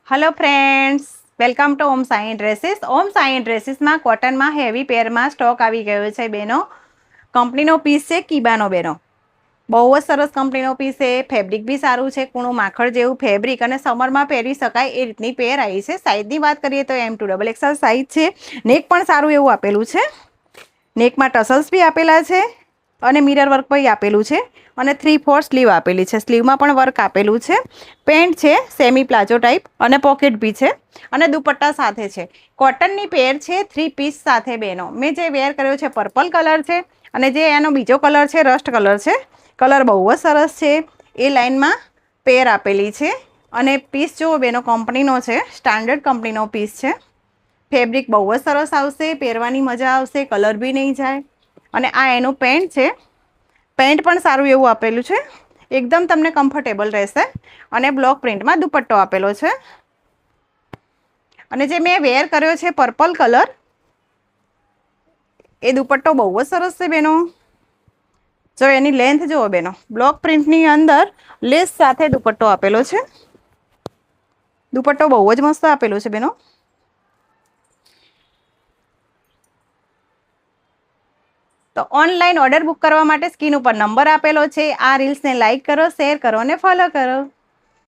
Hello friends, welcome to Om Sai dresses. Om Sai dresses में cotton में heavy pair में स्टॉक आ गयो है बेनो। कंपनी पीस है कीबानो बेनो। बहु सरस कंपनी पीस है। फेब्रिक भी सारू है, कूणु माखड़ जेवुं फेब्रिक और समर में पहरी शकाय ए रीतनी पेर आई है। साइज की बात करिए तो M2XL साइज है। नेक पण सारू एवुं आपेलुं छे। नेक में टसल्स भी आपेला छे અને મિરર વર્ક પણ આપેલું છે અને 3/4 સ્લીવ આપેલી છે। સ્લીવમાં પણ વર્ક આપેલું છે। પેન્ટ છે સેમી પ્લાઝો ટાઈપ અને પોકેટ બી છે અને દુપટ્ટા સાથે છે। કોટનની પેર છે 3 પીસ સાથે બેનો। મેં જે વેર કર્યો છે પર્પલ કલર છે અને જે એનો બીજો કલર છે રસ્ટ કલર છે। કલર બહુ જ સરસ છે। એ લાઇનમાં પેર આપેલી છે અને પીસ જુઓ બેનો કંપનીનો છે, સ્ટાન્ડર્ડ કંપનીનો પીસ છે। ફેબ્રિક બહુ જ સરસ આવશે, પહેરવાની મજા આવશે, કલર બી નહીં જાય। અને આ એનું પેન્ટ છે। પેન્ટ પણ સારું એવું આપેલું છે, એકદમ તમને કમ્ફર્ટેબલ રહેશે અને બ્લોક પ્રિન્ટમાં દુપટ્ટો આપેલો છે। અને જે મેં વેર કર્યો છે પર્પલ કલર, એ દુપટ્ટો બહુ જ સરસ છે બેનો। જો એની લેન્થ જુઓ બેનો, બ્લોક પ્રિન્ટની અંદર લેસ સાથે દુપટ્ટો આપેલો છે। દુપટ્ટો બહુ જ મસ્ત આપેલો છે બેનો। તો ઓનલાઈન ઓર્ડર બુક કરવા માટે સ્ક્રીન ઉપર નંબર આપેલો છે। આ રીલ્સને લાઇક કરો, શેર કરો અને ફોલો કરો।